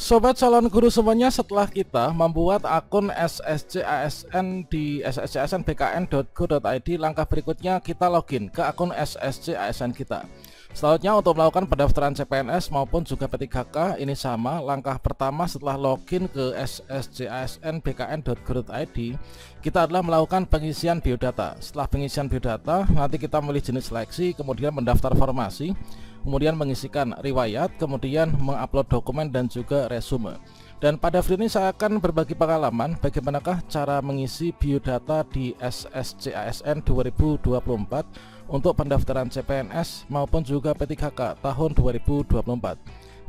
sobat calon guru semuanya, setelah kita membuat akun SSC ASN di sscsnbkn.go.id, langkah berikutnya kita login ke akun SSC ASN kita. Selanjutnya untuk melakukan pendaftaran CPNS maupun juga P3K ini sama. Langkah pertama setelah login ke sscsnbkn.go.id, kita adalah melakukan pengisian biodata. Setelah pengisian biodata, nanti kita memilih jenis seleksi, kemudian mendaftar formasi, kemudian mengisikan riwayat, kemudian mengupload dokumen dan juga resume. Dan pada video ini saya akan berbagi pengalaman bagaimanakah cara mengisi biodata di SSC ASN 2024 untuk pendaftaran CPNS maupun juga P3K tahun 2024.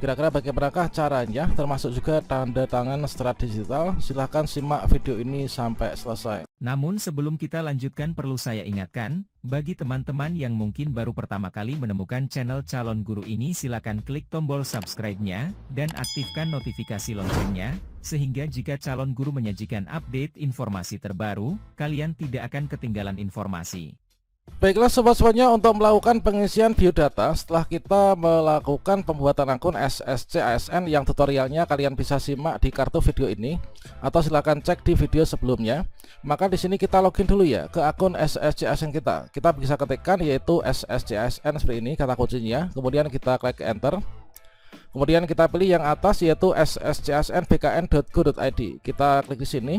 Kira-kira bagaimanakah caranya, termasuk juga tanda tangan secara digital? Silahkan simak video ini sampai selesai. Namun sebelum kita lanjutkan, perlu saya ingatkan, bagi teman-teman yang mungkin baru pertama kali menemukan channel Calon Guru ini, silakan klik tombol subscribe-nya, dan aktifkan notifikasi loncengnya, sehingga jika Calon Guru menyajikan update informasi terbaru, kalian tidak akan ketinggalan informasi. Baiklah sobat semuanya, untuk melakukan pengisian biodata setelah kita melakukan pembuatan akun SSC ASN yang tutorialnya kalian bisa simak di kartu video ini atau silakan cek di video sebelumnya. Maka di sini kita login dulu ya ke akun SSC ASN kita. Kita bisa ketikkan yaitu SSC ASN seperti ini kata kuncinya, kemudian kita klik enter. Kemudian kita pilih yang atas yaitu sscsnbkn.go.id. Kita klik di sini.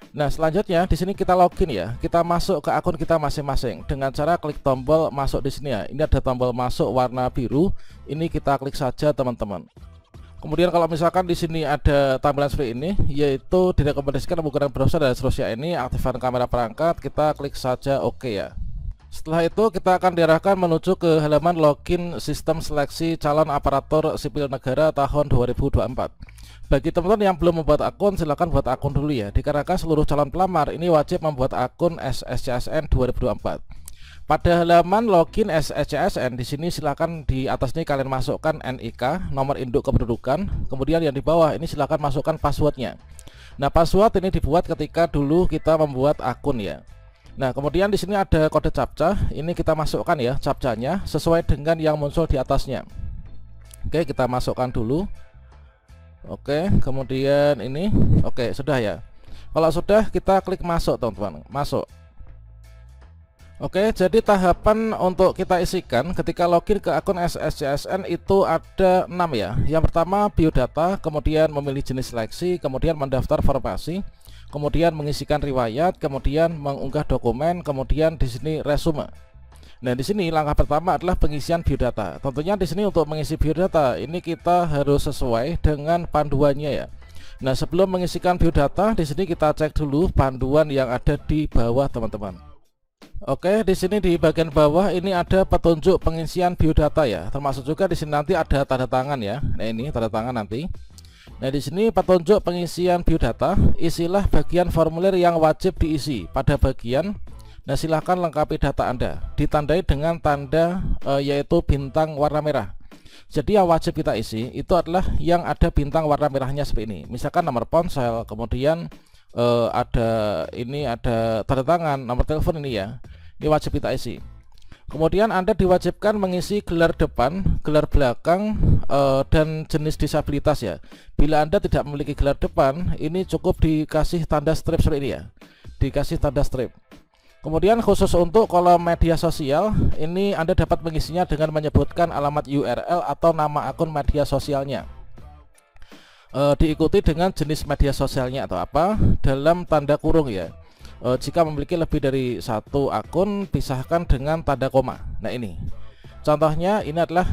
Nah, selanjutnya di sini kita login ya. Kita masuk ke akun kita masing-masing dengan cara klik tombol masuk di sini ya. Ini ada tombol masuk warna biru. Ini kita klik saja teman-teman. Kemudian kalau misalkan di sini ada tampilan seperti ini, yaitu direkomendasikan menggunakan browser dan seterusnya, ini aktifkan kamera perangkat, kita klik saja oke ya. Setelah itu kita akan diarahkan menuju ke halaman login sistem seleksi calon aparatur sipil negara tahun 2024. Bagi teman-teman yang belum membuat akun, silakan buat akun dulu ya. Dikarenakan seluruh calon pelamar ini wajib membuat akun SSCSN 2024. Pada halaman login SSCSN di sini silakan di atas ini kalian masukkan NIK, nomor induk kependudukan, kemudian yang di bawah ini silakan masukkan passwordnya. Nah, password ini dibuat ketika dulu kita membuat akun ya. Nah, kemudian di sini ada kode captcha, ini kita masukkan ya captchanya sesuai dengan yang muncul di atasnya. Oke, kita masukkan dulu. Oke, kemudian ini oke, sudah ya. Kalau sudah, kita klik masuk teman-teman, masuk. Oke, jadi tahapan untuk kita isikan ketika login ke akun SSCSN itu ada 6 ya. Yang pertama biodata, kemudian memilih jenis seleksi, kemudian mendaftar formasi, kemudian mengisikan riwayat, kemudian mengunggah dokumen, kemudian di sini resume. Nah, di sini langkah pertama adalah pengisian biodata. Tentunya di sini untuk mengisi biodata ini kita harus sesuai dengan panduannya ya. Nah, sebelum mengisikan biodata, di sini kita cek dulu panduan yang ada di bawah teman-teman. Oke, di sini di bagian bawah ini ada petunjuk pengisian biodata ya. Termasuk juga di sini nanti ada tanda tangan ya. Nah, ini tanda tangan nanti. Nah, di sini petunjuk pengisian biodata, isilah bagian formulir yang wajib diisi pada bagian. Nah, silahkan lengkapi data Anda, ditandai dengan tanda yaitu bintang warna merah. Jadi yang wajib kita isi itu adalah yang ada bintang warna merahnya seperti ini. Misalkan nomor ponsel, kemudian ada tanda tangan, nomor telepon ini ya. Ini wajib kita isi. Kemudian Anda diwajibkan mengisi gelar depan, gelar belakang, dan jenis disabilitas ya. Bila Anda tidak memiliki gelar depan, ini cukup dikasih tanda strip seperti ini ya. Dikasih tanda strip. Kemudian khusus untuk kolom media sosial, ini Anda dapat mengisinya dengan menyebutkan alamat URL atau nama akun media sosialnya. Diikuti dengan jenis media sosialnya atau apa dalam tanda kurung ya. Jika memiliki lebih dari satu akun, pisahkan dengan tanda koma. Nah, ini contohnya, ini adalah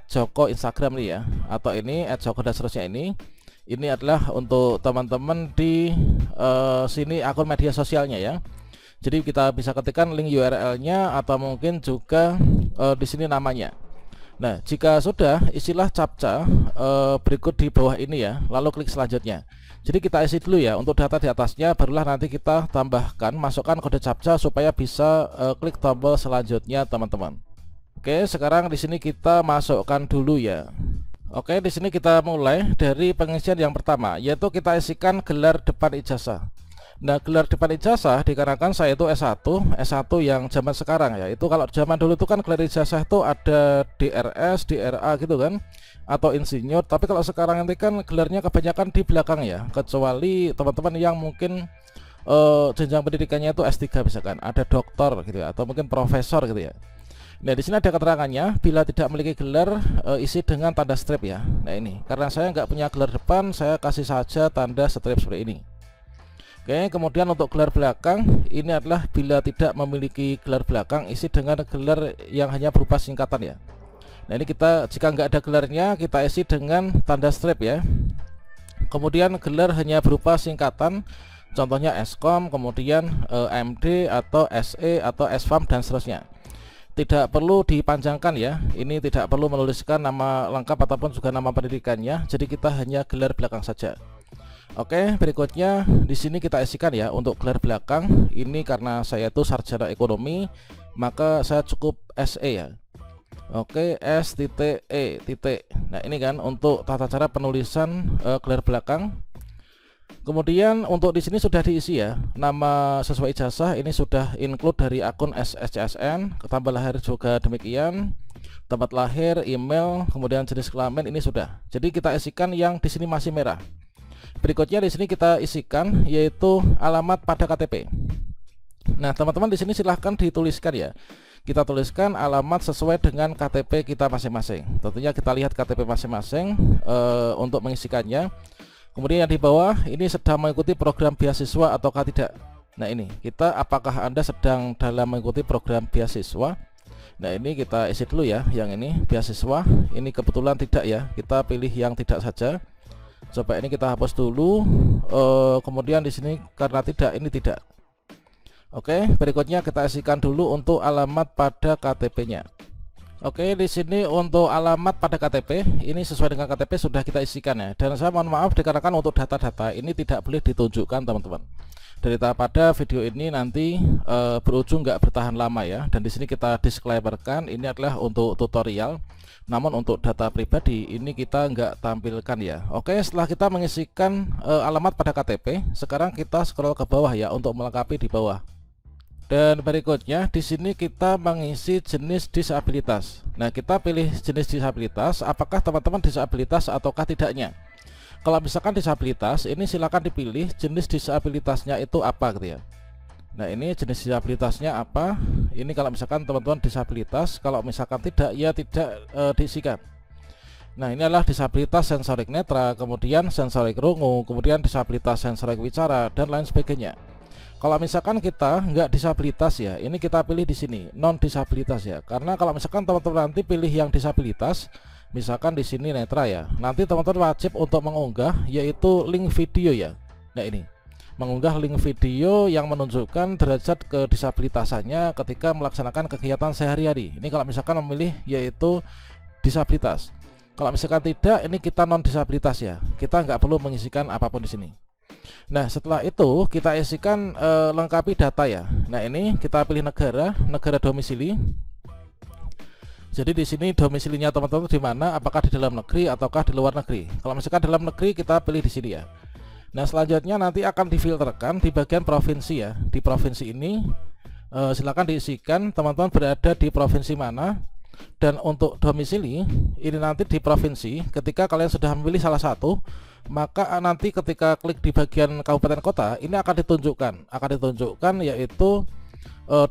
@joko Instagram nih ya, atau ini @joko dan seterusnya ini. Ini adalah untuk teman-teman di sini akun media sosialnya ya. Jadi kita bisa ketikkan link URL-nya atau mungkin juga di sini namanya. Nah, jika sudah, isilah captcha berikut di bawah ini ya, lalu klik selanjutnya. Jadi kita isi dulu ya untuk data di atasnya, barulah nanti kita tambahkan, masukkan kode captcha supaya bisa klik tombol selanjutnya teman-teman. Oke, sekarang di sini kita masukkan dulu ya. Oke, di sini kita mulai dari pengisian yang pertama, yaitu kita isikan gelar depan ijazah. Nah, gelar depan ijazah dikarenakan saya itu S1 yang zaman sekarang ya. Itu kalau zaman dulu itu kan gelar ijazah itu ada DRS, DRA gitu kan, atau insinyur. Tapi kalau sekarang nanti kan gelarnya kebanyakan di belakang ya. Kecuali teman-teman yang mungkin jenjang pendidikannya itu S3 misalkan, ada doktor gitu ya, atau mungkin profesor gitu ya. Nah, di sini ada keterangannya, bila tidak memiliki gelar isi dengan tanda strip ya. Nah, ini karena saya nggak punya gelar depan, saya kasih saja tanda strip seperti ini. Oke, kemudian untuk gelar belakang ini adalah bila tidak memiliki gelar belakang isi dengan gelar yang hanya berupa singkatan ya. Nah, ini kita jika nggak ada gelarnya kita isi dengan tanda strip ya. Kemudian gelar hanya berupa singkatan, contohnya Eskom, kemudian MD atau SE atau SFAM dan seterusnya. Tidak perlu dipanjangkan ya. Ini tidak perlu menuliskan nama lengkap ataupun juga nama pendidikannya. Jadi kita hanya gelar belakang saja. Oke, berikutnya di sini kita isikan ya untuk gelar belakang. Ini karena saya itu sarjana ekonomi, maka saya cukup SE ya. Oke, S.E. Nah, ini kan untuk tata cara penulisan gelar belakang. Kemudian untuk di sini sudah diisi ya. Nama sesuai ijazah ini sudah include dari akun SSCSN, tambah lahir juga demikian. Tempat lahir, email, kemudian jenis kelamin ini sudah. Jadi kita isikan yang di sini masih merah. Berikutnya di sini kita isikan yaitu alamat pada KTP. Nah, teman-teman di sini silahkan dituliskan ya. Kita tuliskan alamat sesuai dengan KTP kita masing-masing. Tentunya kita lihat KTP masing-masing untuk mengisikannya. Kemudian yang di bawah ini sedang mengikuti program beasiswa ataukah tidak. Nah, ini kita apakah Anda sedang dalam mengikuti program beasiswa. Nah, ini kita isi dulu ya. Yang ini beasiswa. Ini kebetulan tidak ya. Kita pilih yang tidak saja. Coba ini kita hapus dulu. Kemudian di sini karena tidak, ini tidak. Oke, berikutnya kita isikan dulu untuk alamat pada KTP-nya. Oke, di sini untuk alamat pada KTP ini sesuai dengan KTP sudah kita isikan ya. Dan saya mohon maaf dikarenakan untuk data-data ini tidak boleh ditunjukkan teman-teman. Daripada video ini nanti berujung nggak bertahan lama ya. Dan di sini kita disclaimer-kan ini adalah untuk tutorial. Namun untuk data pribadi ini kita nggak tampilkan ya. Oke, setelah kita mengisikan alamat pada KTP, sekarang kita scroll ke bawah ya untuk melengkapi di bawah. Dan berikutnya di sini kita mengisi jenis disabilitas. Nah, kita pilih jenis disabilitas, apakah teman-teman disabilitas ataukah tidaknya. Kalau misalkan disabilitas, ini silakan dipilih jenis disabilitasnya itu apa gitu ya. Nah, ini jenis disabilitasnya apa. Ini kalau misalkan teman-teman disabilitas, kalau misalkan tidak ya tidak diisikan. Nah, ini adalah disabilitas sensorik netra, kemudian sensorik rungu, kemudian disabilitas sensorik wicara dan lain sebagainya. Kalau misalkan kita nggak disabilitas ya, ini kita pilih di sini non disabilitas ya. Karena kalau misalkan teman-teman nanti pilih yang disabilitas, misalkan di sini netra ya, nanti teman-teman wajib untuk mengunggah yaitu link video ya. Nah, ini mengunggah link video yang menunjukkan derajat kedisabilitasannya ketika melaksanakan kegiatan sehari-hari. Ini kalau misalkan memilih yaitu disabilitas. Kalau misalkan tidak, ini kita non disabilitas ya. Kita nggak perlu mengisikan apapun di sini. Nah, setelah itu kita isikan lengkapi data ya. Nah, ini kita pilih negara domisili. Jadi di sini domisilinya teman-teman di mana? Apakah di dalam negeri ataukah di luar negeri? Kalau misalkan dalam negeri kita pilih di sini ya. Nah, selanjutnya nanti akan difilterkan di bagian provinsi ya. Di provinsi ini silakan diisikan teman-teman berada di provinsi mana. Dan untuk domisili ini nanti di provinsi, ketika kalian sudah memilih salah satu, maka nanti ketika klik di bagian kabupaten kota ini akan ditunjukkan yaitu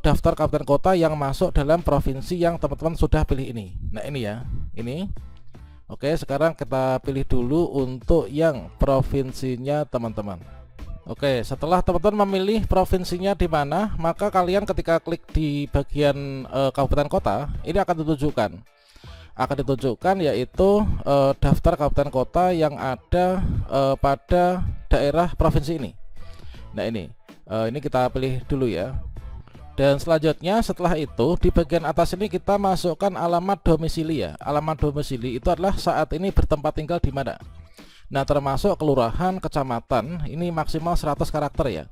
daftar kabupaten kota yang masuk dalam provinsi yang teman-teman sudah pilih ini. Nah, ini ya, ini. Oke, sekarang kita pilih dulu untuk yang provinsinya teman-teman. Oke, setelah teman-teman memilih provinsinya di mana, maka kalian ketika klik di bagian kabupaten kota, ini akan ditunjukkan yaitu daftar kabupaten kota yang ada pada daerah provinsi ini. Nah, ini kita pilih dulu ya. Dan selanjutnya setelah itu di bagian atas ini kita masukkan alamat domisili ya. Alamat domisili itu adalah saat ini bertempat tinggal di mana. Nah, termasuk kelurahan, kecamatan, ini maksimal 100 karakter ya.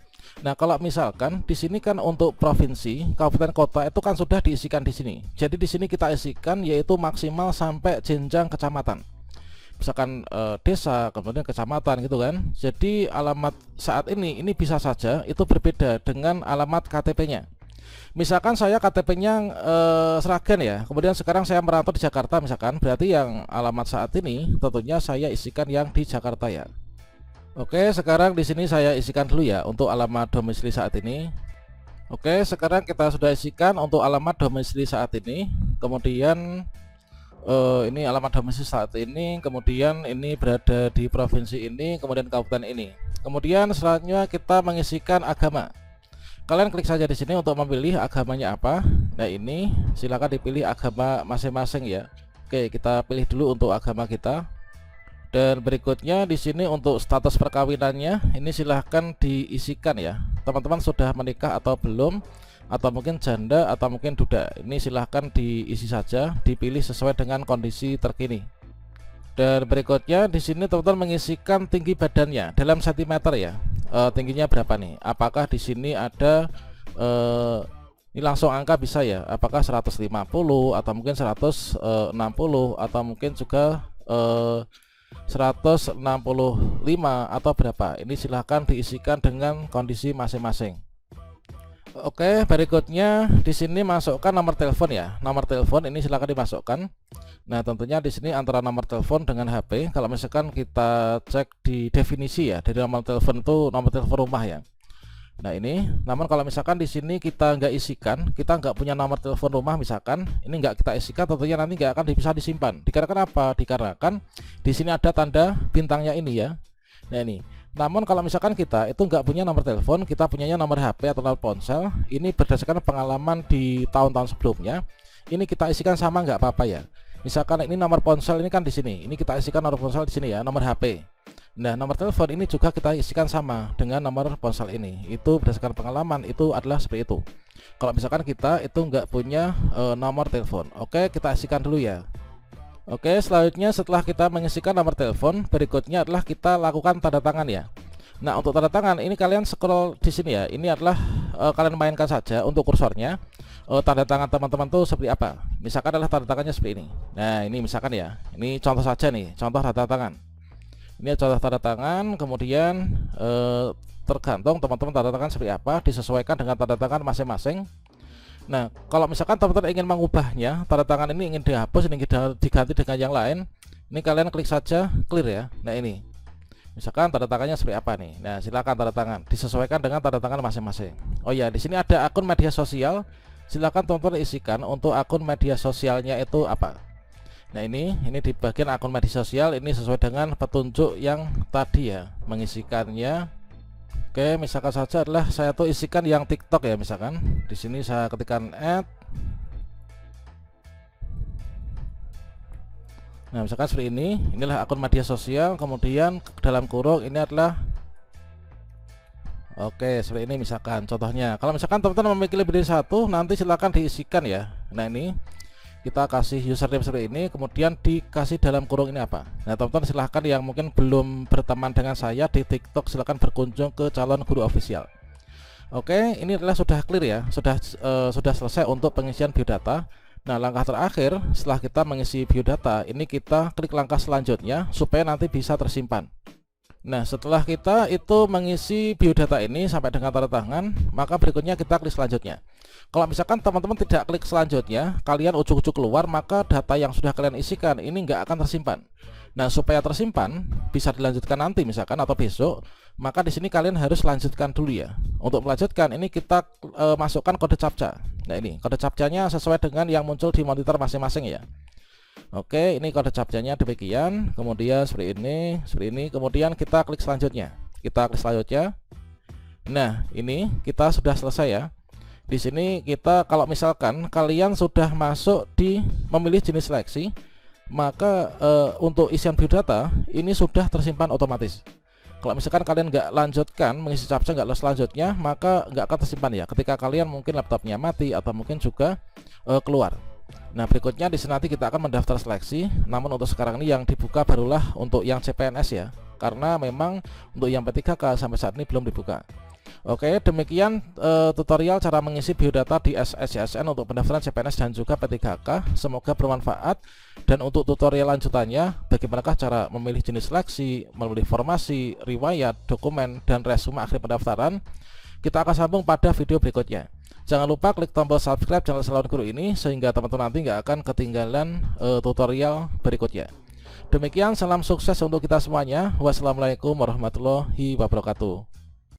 Nah, kalau misalkan di sini kan untuk provinsi, kabupaten kota itu kan sudah diisikan di sini. Jadi di sini kita isikan yaitu maksimal sampai jenjang kecamatan. misalkan desa, kemudian kecamatan gitu kan. Jadi alamat saat ini bisa saja itu berbeda dengan alamat KTP-nya. Misalkan saya KTP-nya Sragen ya, kemudian sekarang saya merantau di Jakarta misalkan, berarti yang alamat saat ini tentunya saya isikan yang di Jakarta ya. Oke, sekarang di sini saya isikan dulu ya untuk alamat domisili saat ini. Oke, sekarang kita sudah isikan untuk alamat domisili saat ini. Kemudian ini alamat domisili saat ini, kemudian ini berada di provinsi ini, kemudian kabupaten ini. Kemudian selanjutnya kita mengisikan agama. Kalian klik saja di sini untuk memilih agamanya apa. Nah, ini silakan dipilih agama masing-masing ya. Oke, kita pilih dulu untuk agama kita. Dan berikutnya di sini untuk status perkawinannya, ini silahkan diisikan ya. Teman-teman sudah menikah atau belum, atau mungkin janda atau mungkin duda, ini silahkan diisi saja, dipilih sesuai dengan kondisi terkini. Dan berikutnya di sini teman-teman mengisikan tinggi badannya dalam sentimeter ya. Tingginya berapa nih? Apakah di sini ada ini langsung angka bisa ya? Apakah 150 atau mungkin 160 atau mungkin juga 165 atau berapa? Ini silahkan diisikan dengan kondisi masing-masing. Oke, berikutnya di sini masukkan nomor telepon ya. Nomor telepon ini silakan dimasukkan. Nah, tentunya di sini antara nomor telepon dengan HP. Kalau misalkan kita cek di definisi ya, dari nomor telepon itu nomor telepon rumah ya. Nah, ini. Namun kalau misalkan di sini kita nggak isikan, kita nggak punya nomor telepon rumah misalkan, ini nggak kita isikan, tentunya nanti nggak akan bisa disimpan. Dikarenakan apa? Dikarenakan di sini ada tanda bintangnya ini ya. Nah, ini. Namun kalau misalkan kita itu nggak punya nomor telepon, kita punyanya nomor HP atau nomor ponsel, ini berdasarkan pengalaman di tahun-tahun sebelumnya, ini kita isikan sama nggak apa-apa ya. Misalkan ini nomor ponsel ini kan di sini, ini kita isikan nomor ponsel di sini ya, nomor HP. Nah, nomor telepon ini juga kita isikan sama dengan nomor ponsel ini. Itu berdasarkan pengalaman itu adalah seperti itu. Kalau misalkan kita itu nggak punya nomor telepon, oke, kita isikan dulu ya. Oke, selanjutnya setelah kita mengisikan nomor telepon, berikutnya adalah kita lakukan tanda tangan ya. Nah, untuk tanda tangan ini kalian scroll di sini ya. Ini adalah kalian mainkan saja untuk kursornya. Tanda tangan teman-teman tuh seperti apa? Misalkan adalah tanda tangannya seperti ini. Nah, ini misalkan ya. Ini contoh saja nih, contoh tanda tangan. Ini contoh tanda tangan, kemudian tergantung teman-teman tanda tangan seperti apa, disesuaikan dengan tanda tangan masing-masing. Nah, kalau misalkan teman-teman ingin mengubahnya, tanda tangan ini ingin dihapus, ingin diganti dengan yang lain, ini kalian klik saja clear ya. Nah, ini misalkan tanda tangannya seperti apa nih. Nah, silakan tanda tangan disesuaikan dengan tanda tangan masing-masing. Oh ya, di sini ada akun media sosial. Silakan teman-teman isikan untuk akun media sosialnya itu apa. Nah, ini di bagian akun media sosial ini sesuai dengan petunjuk yang tadi ya, mengisikannya. Oke, misalkan saja adalah saya tuh isikan yang TikTok ya, misalkan di sini saya ketikkan add. Nah, misalkan seperti ini, inilah akun media sosial, kemudian dalam kurung ini adalah oke, seperti ini misalkan contohnya. Kalau misalkan teman-teman memiliki lebih dari satu, nanti silakan diisikan ya. Nah, ini kita kasih username seperti ini, kemudian dikasih dalam kurung ini apa. Nah, teman-teman silahkan yang mungkin belum berteman dengan saya di TikTok, silahkan berkunjung ke Calon Guru Official. Oke, ini adalah sudah clear ya, sudah selesai untuk pengisian biodata. Nah, langkah terakhir setelah kita mengisi biodata, ini kita klik langkah selanjutnya supaya nanti bisa tersimpan. Nah, setelah kita itu mengisi biodata ini sampai dengan tanda tangan, maka berikutnya kita klik selanjutnya. Kalau misalkan teman-teman tidak klik selanjutnya, kalian ujuk-ujuk keluar, maka data yang sudah kalian isikan ini nggak akan tersimpan. Nah, supaya tersimpan bisa dilanjutkan nanti misalkan atau besok, maka di sini kalian harus lanjutkan dulu ya. Untuk melanjutkan ini kita masukkan kode captcha. Nah, ini kode captchanya sesuai dengan yang muncul di monitor masing-masing ya. Oke, ini kode captchanya demikian. Kemudian seperti ini, kemudian kita klik selanjutnya. Kita klik selanjutnya. Nah, ini kita sudah selesai ya. Di sini kita kalau misalkan kalian sudah masuk di memilih jenis seleksi, maka untuk isian biodata ini sudah tersimpan otomatis. Kalau misalkan kalian nggak lanjutkan mengisi captcha nggak selanjutnya, maka nggak akan tersimpan ya. Ketika kalian mungkin laptopnya mati atau mungkin juga keluar. Nah, berikutnya di sini nanti kita akan mendaftar seleksi. Namun untuk sekarang ini yang dibuka barulah untuk yang CPNS ya, karena memang untuk yang P3K sampai saat ini belum dibuka. Oke, demikian tutorial cara mengisi biodata di SSCSN untuk pendaftaran CPNS dan juga P3K. Semoga bermanfaat. Dan untuk tutorial lanjutannya, bagaimanakah cara memilih jenis seleksi, memilih formasi, riwayat, dokumen, dan resume akhir pendaftaran, kita akan sambung pada video berikutnya. Jangan lupa klik tombol subscribe channel Calon Guru ini sehingga teman-teman nanti nggak akan ketinggalan tutorial berikutnya. Demikian, salam sukses untuk kita semuanya. Wassalamualaikum warahmatullahi wabarakatuh.